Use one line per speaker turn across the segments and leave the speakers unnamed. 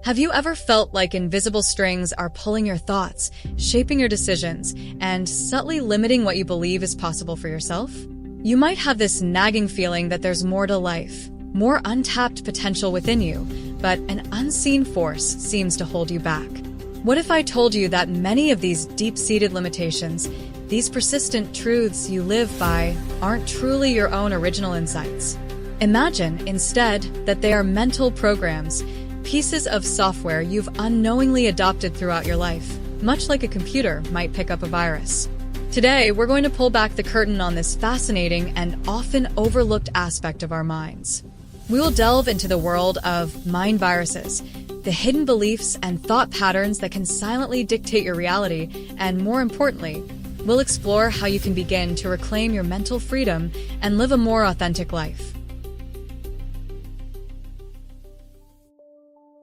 Have you ever felt like invisible strings are pulling your thoughts, shaping your decisions, and subtly limiting what you believe is possible for yourself? You might have this nagging feeling that there's more to life, more untapped potential within you, but an unseen force seems to hold you back. What if I told you that many of these deep-seated limitations, these persistent truths you live by, aren't truly your own original insights? Imagine, instead, that they are mental programs, pieces of software you've unknowingly adopted throughout your life, much like a computer might pick up a virus. Today, we're going to pull back the curtain on this fascinating and often overlooked aspect of our minds. We will delve into the world of mind viruses, the hidden beliefs and thought patterns that can silently dictate your reality, and more importantly, we'll explore how you can begin to reclaim your mental freedom and live a more authentic life.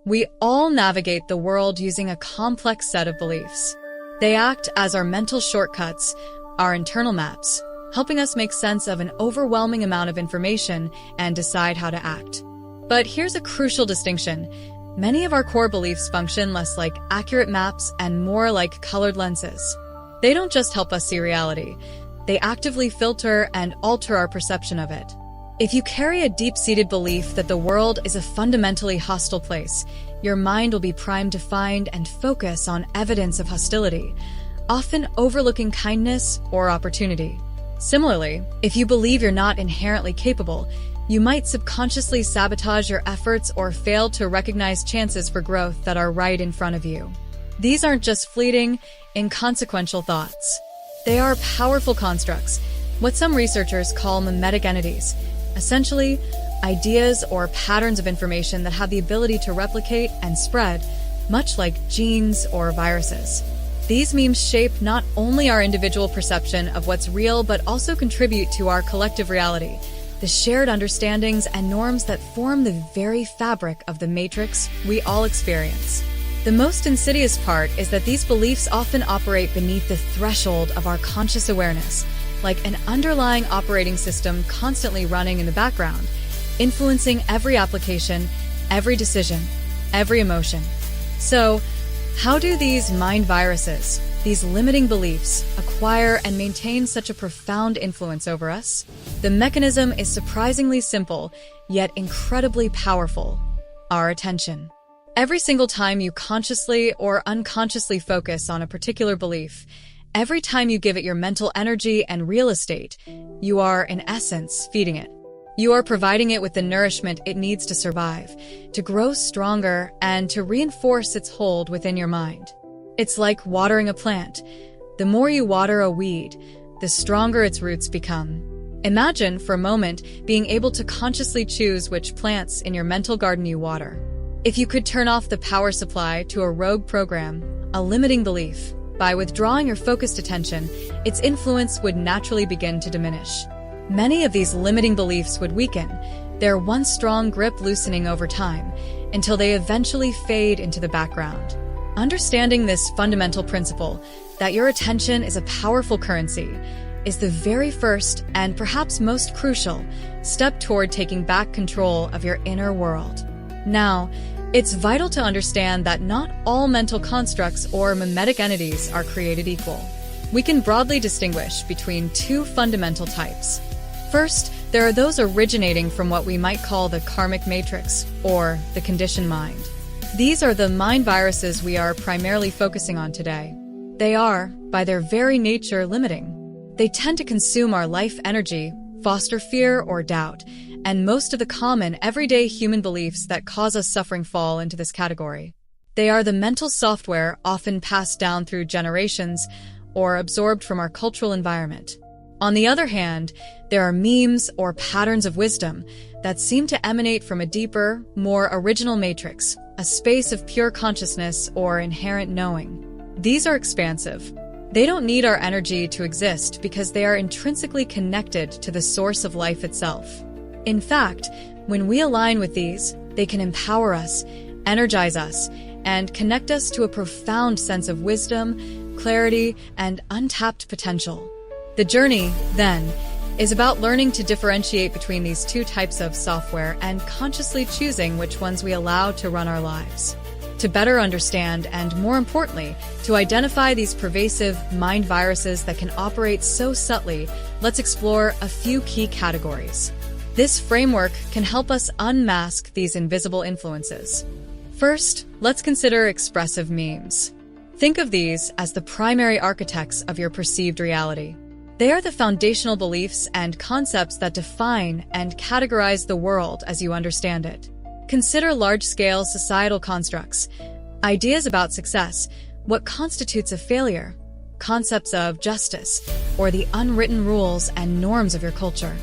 We all navigate the world using a complex set of beliefs. They act as our mental shortcuts, our internal maps, helping us make sense of an overwhelming amount of information and decide how to act. But here's a crucial distinction. Many of our core beliefs function less like accurate maps and more like colored lenses. They don't just help us see reality. They actively filter and alter our perception of it. If you carry a deep-seated belief that the world is a fundamentally hostile place, your mind will be primed to find and focus on evidence of hostility, often overlooking kindness or opportunity. Similarly, if you believe you're not inherently capable, you might subconsciously sabotage your efforts or fail to recognize chances for growth that are right in front of you. These aren't just fleeting, inconsequential thoughts. They are powerful constructs, what some researchers call memetic entities. Essentially, ideas or patterns of information that have the ability to replicate and spread, much like genes or viruses. These memes shape not only our individual perception of what's real, but also contribute to our collective reality, the shared understandings and norms that form the very fabric of the matrix we all experience. The most insidious part is that these beliefs often operate beneath the threshold of our conscious awareness, like an underlying operating system constantly running in the background, influencing every application, every decision, every emotion. So, how do these mind viruses, these limiting beliefs, acquire and maintain such a profound influence over us? The mechanism is surprisingly simple, yet incredibly powerful: our attention. Every single time you consciously or unconsciously focus on a particular belief, every time you give it your mental energy and real estate, you are, in essence, feeding it. You are providing it with the nourishment it needs to survive, to grow stronger, and to reinforce its hold within your mind. It's like watering a plant. The more you water a weed, the stronger its roots become. Imagine, for a moment, being able to consciously choose which plants in your mental garden you water. If you could turn off the power supply to a rogue program, a limiting belief, by withdrawing your focused attention, its influence would naturally begin to diminish. Many of these limiting beliefs would weaken, their once strong grip loosening over time, until they eventually fade into the background. Understanding this fundamental principle, that your attention is a powerful currency, is the very first and perhaps most crucial step toward taking back control of your inner world. Now, it's vital to understand that not all mental constructs or memetic entities are created equal. We can broadly distinguish between two fundamental types. First, there are those originating from what we might call the karmic matrix, or the conditioned mind. These are the mind viruses we are primarily focusing on today. They are, by their very nature, limiting. They tend to consume our life energy, foster fear or doubt, and most of the common, everyday human beliefs that cause us suffering fall into this category. They are the mental software often passed down through generations or absorbed from our cultural environment. On the other hand, there are memes or patterns of wisdom that seem to emanate from a deeper, more original matrix, a space of pure consciousness or inherent knowing. These are expansive. They don't need our energy to exist because they are intrinsically connected to the source of life itself. In fact, when we align with these, they can empower us, energize us, and connect us to a profound sense of wisdom, clarity, and untapped potential. The journey, then, is about learning to differentiate between these two types of software and consciously choosing which ones we allow to run our lives. To better understand and, more importantly, to identify these pervasive mind viruses that can operate so subtly, let's explore a few key categories. This framework can help us unmask these invisible influences. First, let's consider expressive memes. Think of these as the primary architects of your perceived reality. They are the foundational beliefs and concepts that define and categorize the world as you understand it. Consider large-scale societal constructs, ideas about success, what constitutes a failure, concepts of justice, or the unwritten rules and norms of your culture.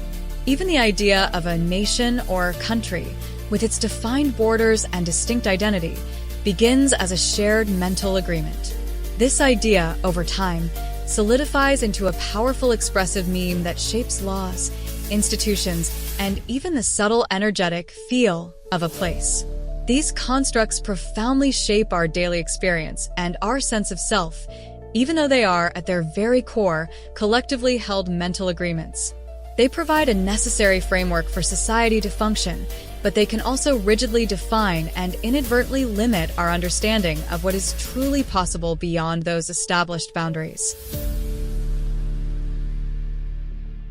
Even the idea of a nation or country, with its defined borders and distinct identity, begins as a shared mental agreement. This idea, over time, solidifies into a powerful expressive meme that shapes laws, institutions, and even the subtle energetic feel of a place. These constructs profoundly shape our daily experience and our sense of self, even though they are, at their very core, collectively held mental agreements. They provide a necessary framework for society to function, but they can also rigidly define and inadvertently limit our understanding of what is truly possible beyond those established boundaries.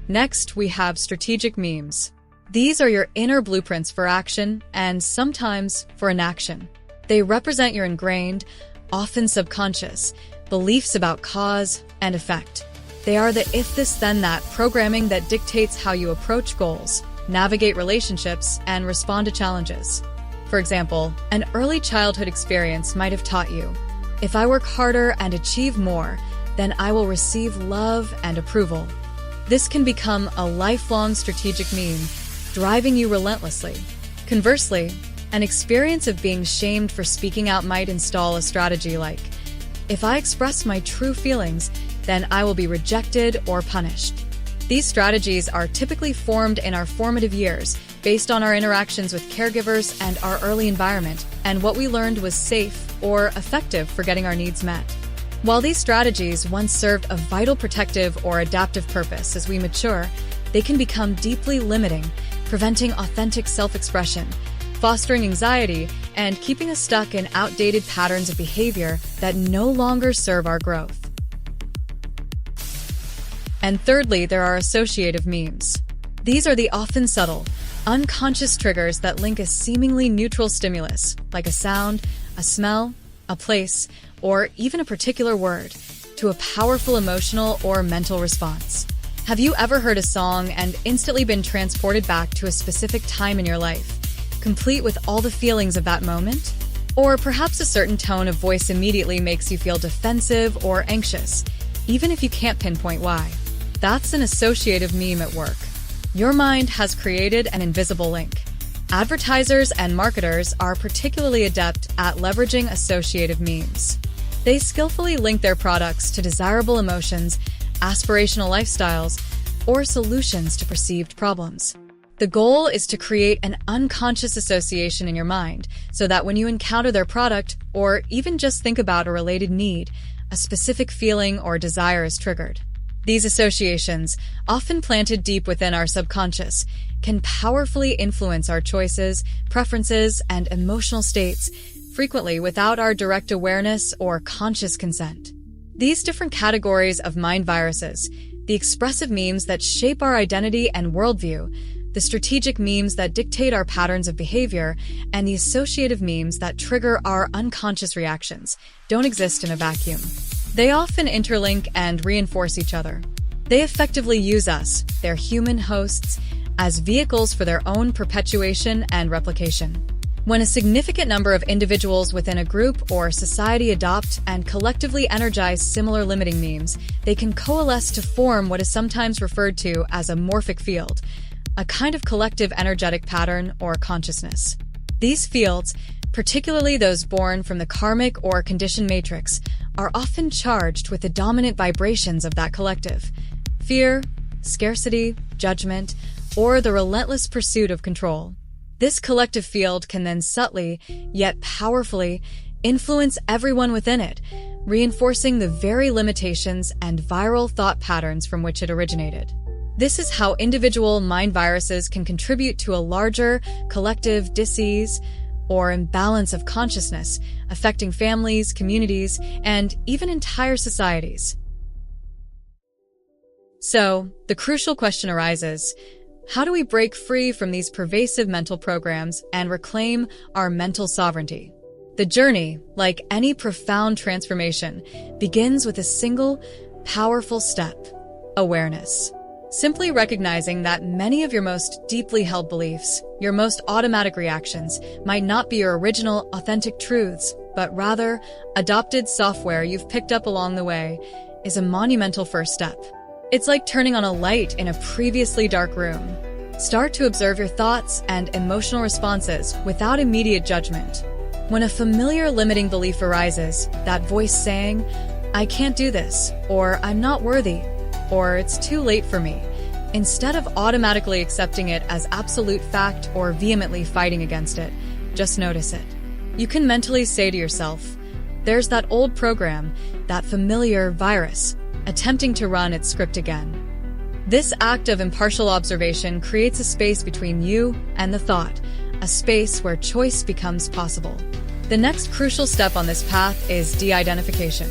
Next, we have strategic memes. These are your inner blueprints for action and sometimes for inaction. They represent your ingrained, often subconscious, beliefs about cause and effect. They are the if this then that programming that dictates how you approach goals, navigate relationships, and respond to challenges. For example, an early childhood experience might have taught you, if I work harder and achieve more, then I will receive love and approval. This can become a lifelong strategic meme, driving you relentlessly. Conversely, an experience of being shamed for speaking out might install a strategy like, if I express my true feelings, then I will be rejected or punished. These strategies are typically formed in our formative years, based on our interactions with caregivers and our early environment, and what we learned was safe or effective for getting our needs met. While these strategies once served a vital protective or adaptive purpose as we mature, they can become deeply limiting, preventing authentic self-expression, fostering anxiety, and keeping us stuck in outdated patterns of behavior that no longer serve our growth. And thirdly, there are associative memes. These are the often subtle, unconscious triggers that link a seemingly neutral stimulus, like a sound, a smell, a place, or even a particular word, to a powerful emotional or mental response. Have you ever heard a song and instantly been transported back to a specific time in your life, complete with all the feelings of that moment? Or perhaps a certain tone of voice immediately makes you feel defensive or anxious, even if you can't pinpoint why. That's an associative meme at work. Your mind has created an invisible link. Advertisers and marketers are particularly adept at leveraging associative memes. They skillfully link their products to desirable emotions, aspirational lifestyles, or solutions to perceived problems. The goal is to create an unconscious association in your mind so that when you encounter their product, or even just think about a related need, a specific feeling or desire is triggered. These associations, often planted deep within our subconscious, can powerfully influence our choices, preferences, and emotional states, frequently without our direct awareness or conscious consent. These different categories of mind viruses, the expressive memes that shape our identity and worldview, the strategic memes that dictate our patterns of behavior, and the associative memes that trigger our unconscious reactions, don't exist in a vacuum. They often interlink and reinforce each other. They effectively use us, their human hosts, as vehicles for their own perpetuation and replication. When a significant number of individuals within a group or society adopt and collectively energize similar limiting memes, they can coalesce to form what is sometimes referred to as a morphic field, a kind of collective energetic pattern or consciousness. These fields, particularly those born from the karmic or conditioned matrix, are often charged with the dominant vibrations of that collective: fear, scarcity, judgment, or the relentless pursuit of control. This collective field can then subtly, yet powerfully, influence everyone within it, reinforcing the very limitations and viral thought patterns from which it originated. This is how individual mind viruses can contribute to a larger, collective disease, or imbalance of consciousness, affecting families, communities, and even entire societies. So, the crucial question arises, how do we break free from these pervasive mental programs and reclaim our mental sovereignty? The journey, like any profound transformation, begins with a single, powerful step: awareness. Simply recognizing that many of your most deeply held beliefs, your most automatic reactions, might not be your original, authentic truths, but rather adopted software you've picked up along the way, is a monumental first step. It's like turning on a light in a previously dark room. Start to observe your thoughts and emotional responses without immediate judgment. When a familiar limiting belief arises, that voice saying, "I can't do this," or "I'm not worthy," or "it's too late for me," instead of automatically accepting it as absolute fact or vehemently fighting against it, just notice it. You can mentally say to yourself, "There's that old program, that familiar virus, attempting to run its script again." This act of impartial observation creates a space between you and the thought, a space where choice becomes possible. The next crucial step on this path is de-identification.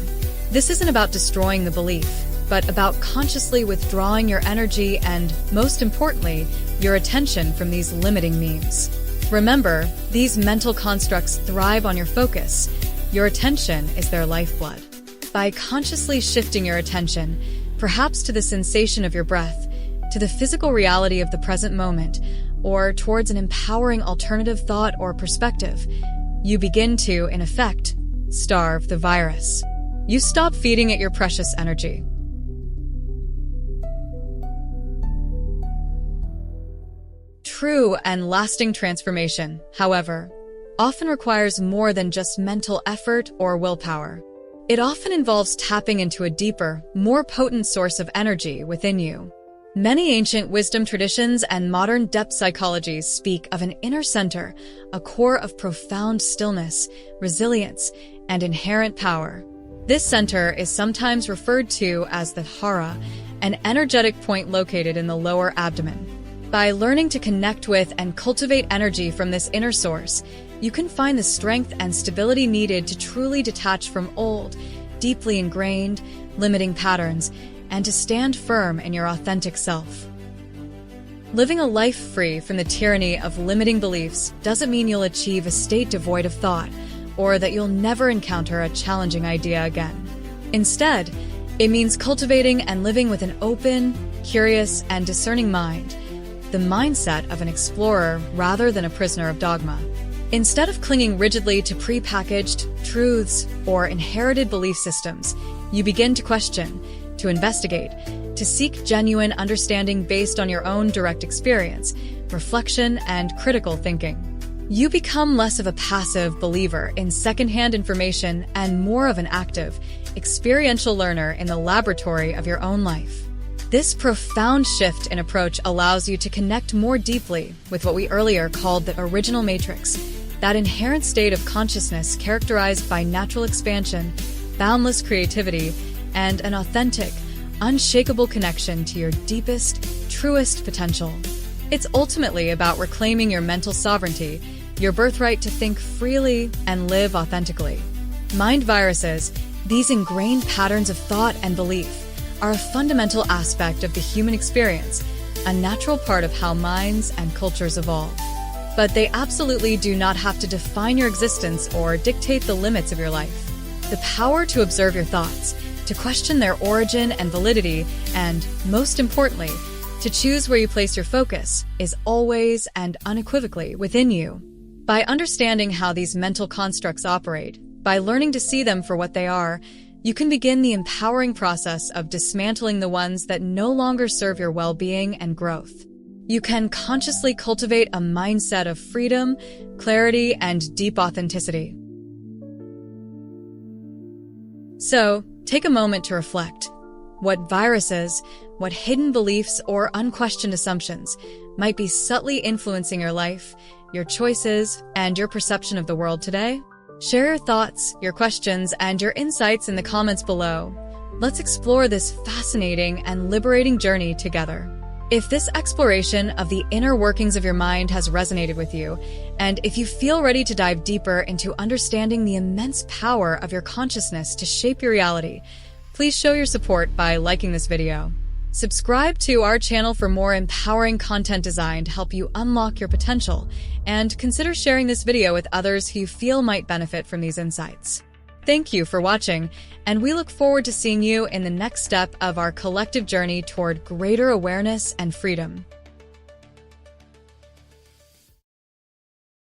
This isn't about destroying the belief, but about consciously withdrawing your energy and, most importantly, your attention from these limiting memes. Remember, these mental constructs thrive on your focus. Your attention is their lifeblood. By consciously shifting your attention, perhaps to the sensation of your breath, to the physical reality of the present moment, or towards an empowering alternative thought or perspective, you begin to, in effect, starve the virus. You stop feeding it your precious energy. True and lasting transformation, however, often requires more than just mental effort or willpower. It often involves tapping into a deeper, more potent source of energy within you. Many ancient wisdom traditions and modern depth psychologies speak of an inner center, a core of profound stillness, resilience, and inherent power. This center is sometimes referred to as the Hara, an energetic point located in the lower abdomen. By learning to connect with and cultivate energy from this inner source, you can find the strength and stability needed to truly detach from old, deeply ingrained, limiting patterns, and to stand firm in your authentic self. Living a life free from the tyranny of limiting beliefs doesn't mean you'll achieve a state devoid of thought, or that you'll never encounter a challenging idea again. Instead, it means cultivating and living with an open, curious, and discerning mind, the mindset of an explorer rather than a prisoner of dogma. Instead of clinging rigidly to prepackaged truths or inherited belief systems, you begin to question, to investigate, to seek genuine understanding based on your own direct experience, reflection, and critical thinking. You become less of a passive believer in secondhand information and more of an active, experiential learner in the laboratory of your own life. This profound shift in approach allows you to connect more deeply with what we earlier called the original matrix, that inherent state of consciousness characterized by natural expansion, boundless creativity, and an authentic, unshakable connection to your deepest, truest potential. It's ultimately about reclaiming your mental sovereignty, your birthright to think freely and live authentically. Mind viruses, these ingrained patterns of thought and belief, are a fundamental aspect of the human experience, a natural part of how minds and cultures evolve. But they absolutely do not have to define your existence or dictate the limits of your life. The power to observe your thoughts, to question their origin and validity, and, most importantly, to choose where you place your focus, is always and unequivocally within you. By understanding how these mental constructs operate, by learning to see them for what they are, you can begin the empowering process of dismantling the ones that no longer serve your well-being and growth. You can consciously cultivate a mindset of freedom, clarity, and deep authenticity. So, take a moment to reflect. What viruses, what hidden beliefs or unquestioned assumptions might be subtly influencing your life, your choices, and your perception of the world today? Share your thoughts, your questions, and your insights in the comments below. Let's explore this fascinating and liberating journey together. If this exploration of the inner workings of your mind has resonated with you, And if you feel ready to dive deeper into understanding the immense power of your consciousness to shape your reality, please show your support by liking this video. Subscribe to our channel for more empowering content designed to help you unlock your potential, and consider sharing this video with others who you feel might benefit from these insights. Thank you for watching, and we look forward to seeing you in the next step of our collective journey toward greater awareness and freedom.